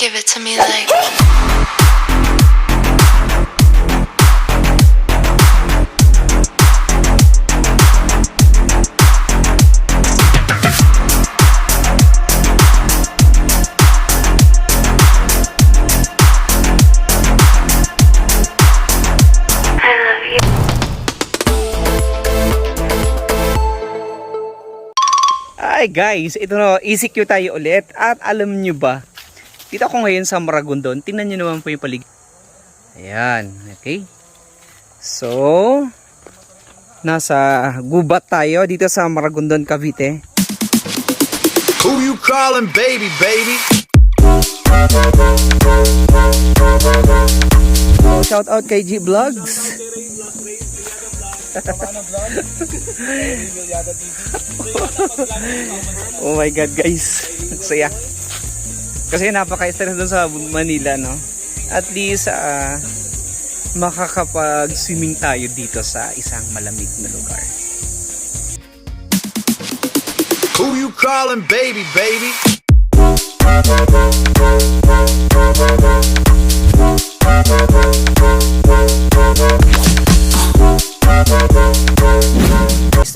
Give it to me like. Hi guys, ito na, ECQ tayo ulit. At alam nyo ba, dito ako ngayon sa Maragondon. Tingnan nyo naman po yung paligid. Ayan, okay. So, nasa gubat tayo dito sa Maragondon, Cavite. Who you calling baby, baby? So, shout out kay G Vlogs. Oh my god guys, saya. Kasi napaka-stress doon sa Manila, no? At least makakapag-swimming tayo dito sa isang malamig na lugar. Who you calling baby, baby?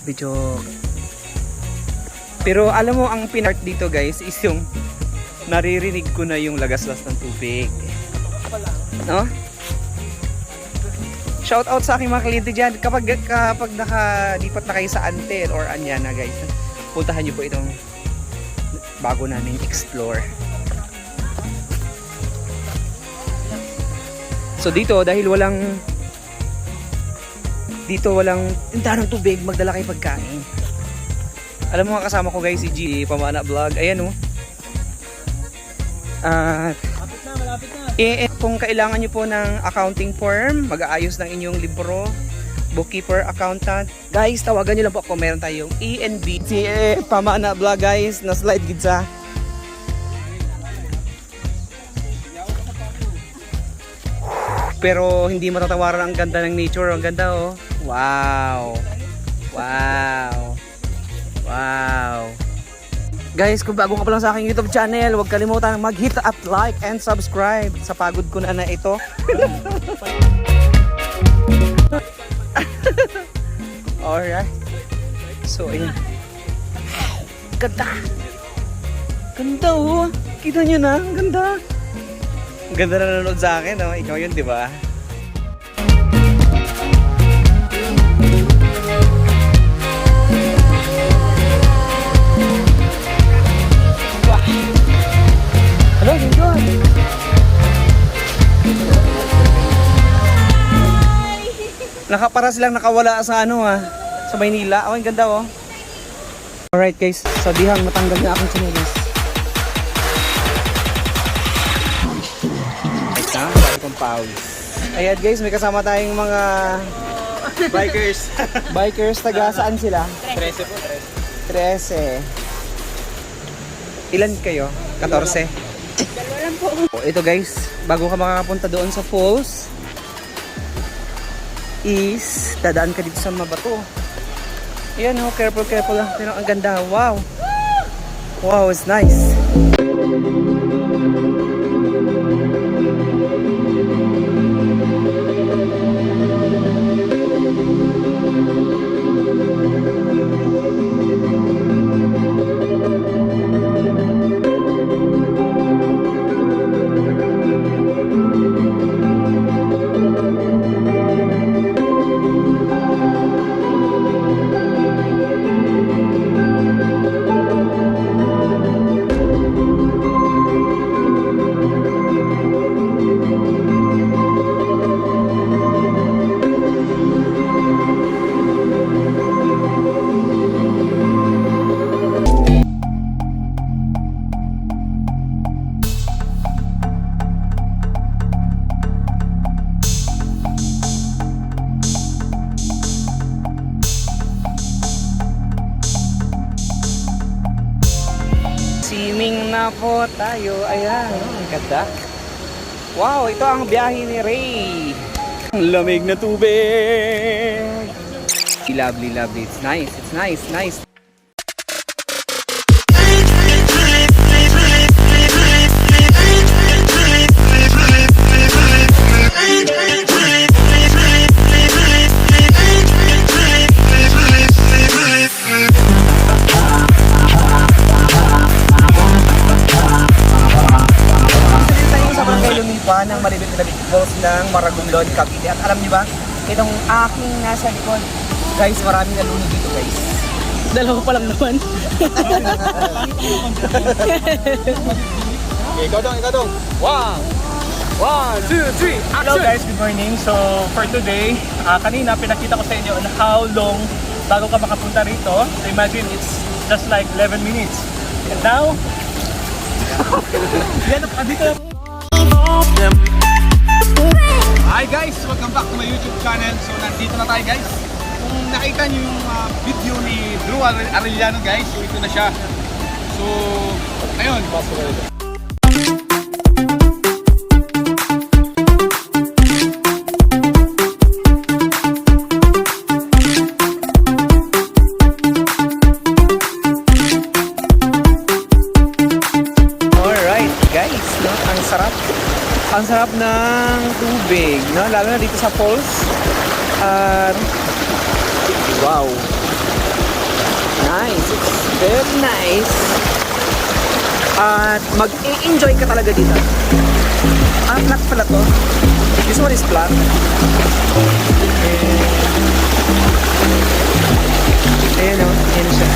Medyo. Pero alam mo, ang pinart dito guys is yung naririnig ko na yung lagaslas ng tubig, no? Shout out sa aking mga kliyente dyan. Kapag nakalipat na kayo sa Antel or Anyana guys, puntahan nyo po itong bago namin explore. So dito, dahil walang tindahan ng tubig, magdala kayo pagkain. Alam mo mga kasama ko guys, si G Pamana Vlog. Ayan o. Malapit na. Kung kailangan nyo po ng accounting firm, mag-aayos ng inyong libro, bookkeeper, accountant, guys, tawagan nyo lang po ako. Meron tayong ENB. Si Pamana Vlog guys, na slide gidsa. Pero hindi matatawaran ang ganda ng nature. Ang ganda oh. Wow. Wow. Wow. Guys, kung bago ka pa lang sa aking YouTube channel, huwag kalimutan mag-hit at like and subscribe. Sa pagod ko na ito. Alright. So, ayan. Ganda. Ganda oh. Kita nyo na. Ang ganda. Ang ganda na nanonood sa akin. Oh. Ikaw yun, di ba? Hello, enjoy. Nakapara silang nakawala sa sa Maynila. Oh, ang ganda oh. Alright guys, sabihang matanggal na akong tsinelas. Ayos na, sabi kong pawis. Ayan guys, may kasama tayong mga Bikers. bikers. Taga saan sila? 13 po, 13. Ilan kayo? 14? Ito guys, bago ka makakapunta doon sa falls, is dadaan ka dito sa mabato. Ayan oh, careful lang. Pero ang ganda, wow. Wow, it's nice. Swimming na po tayo. Ayan, ang ganda. Wow, ito ang biyahe ni Ray. Ang lamig na tubig. Lovely, lovely. It's nice. It's nice, nice. pa ng maliliit na falls ng Maragondon, Cavite. At alam niyo ba, itong aking nasa likod, guys, maraming nalunod dito, guys. Dalawa pa lang naman. Ikaw dong. One, two, three, Hello guys, good morning. So for today, kanina pinakita ko sa inyo on how long bago ka makapunta rito. So imagine it's just like 11 minutes. And now, dito lang. Hi guys, welcome back to my YouTube channel. So nandito na tayo guys. Kung nakita niyo yung video ni Drew Arellano guys, so ito na siya. So, ayun. Alright, guys, no? Ang sarap. Ang sarap ng tubig, no? Lalo na dito sa falls. At wow. Nice. It's very nice. At mag-enjoy ka talaga dito. Flat pala to. This one is flat. Ayan o. Ayan siya.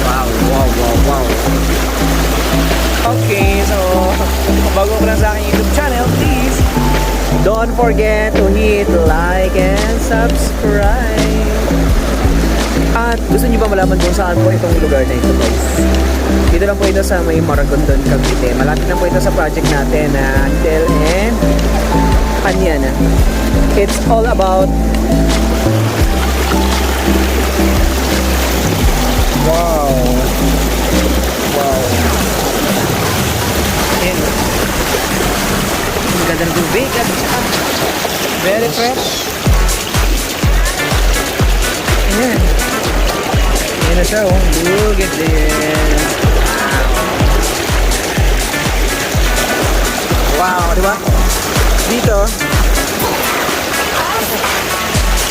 Wow. Okay, so bago ko lang sa aking YouTube channel, please don't forget to hit like and subscribe. At gusto niyo ba malaman kung saan po itong lugar na ito, guys? Dito lang po ito sa may Maragondon, Cavite. Malapit lang po ito sa project natin na Antel and Anyana. It's all about wow. Ayan. Ang ganda ng tubig at saka very fresh. Ayan. Ayan na siya, oh. Look at this. Wow, di ba? Dito.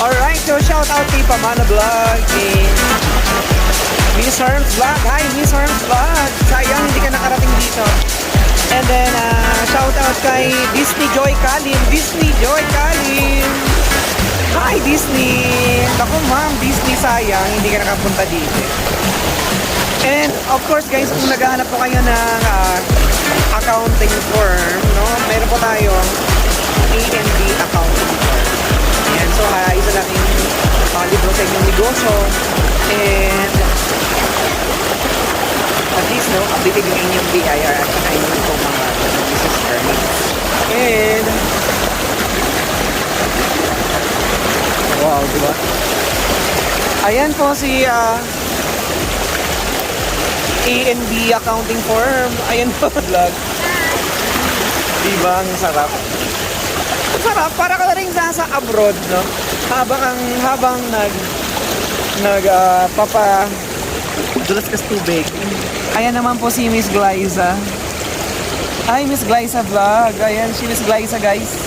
Alright, so shout out kay Pamana Vlog, kay Miss Herms Vlog. Hi, Miss Herms Vlog. Sayang hindi ka nakarating dito. And then, shout out kay Disney Joy Kalim. Disney Joy Kalim. Hi, Disney. Naku, ma'am, Disney, sayang hindi ka nakapunta dito. And, of course, guys, kung naghahanap po kayo ng accounting firm, no? Meron po tayong A&B accounting firm. Ayan, so, isa lang yung libro sa inyong negosyo. And, at least, no, updated yung inyong BIR at saka inyong po mga business permits. And, wow, diba? Ayan po si A&B accounting firm. Ayan po, vlog. Diba, ang sarap. Ang sarap, para ka na rin sa abroad, no? Habang dulas ka sa tubig. Ayan naman po si Miss Glyza. Hi, Miss Glyza Vlog. Ayan, si Miss Glyza, guys.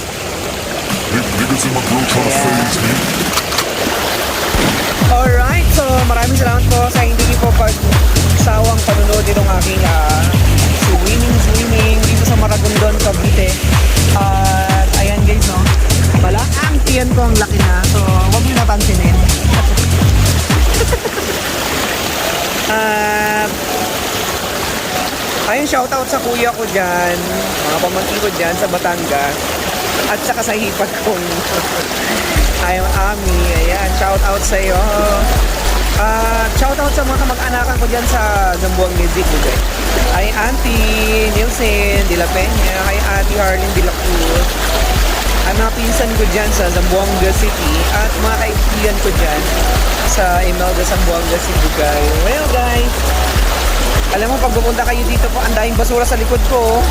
Alright, so maraming salamat po sa hindi niyo po pagsawang panunod itong aking swimming dito sa Maragondon, Cavite. At ayan guys, no? Ang tiyan ko ang laki na. So, huwag niyo napansinin. Ayun, shoutout sa kuya ko dyan, mga pamangkin ko dyan sa Batangas, at saka sa hipag kong I'm Ami. Ayan, shoutout sa iyo. Shoutout sa mga kamag-anakan ko dyan sa Zamboanga Music, okay? Ay Auntie Nielsen de la Peña, kay Ate Harlene de la Cruz, ay mga pinsan ko dyan sa Zamboanga City, at mga kaibigan ko dyan sa Imelda, Zamboanga City, guys. Well, guys, alam mo, pag pupunta kayo dito po, ang daming basura sa likod ko.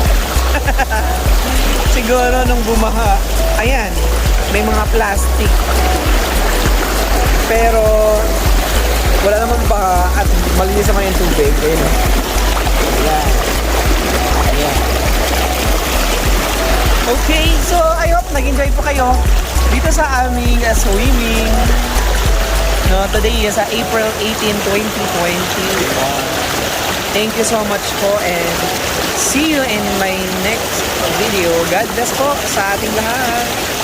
Siguro nung bumaha, ayan, may mga plastic. Pero, wala namang baha at malinis naman yung tubig. Ayan. Ayan. Okay, so I hope nag-enjoy po kayo dito sa aming swimming. No, today is April 18, 2020. Thank you so much po and See you in my next video. God bless po sa ating lahat.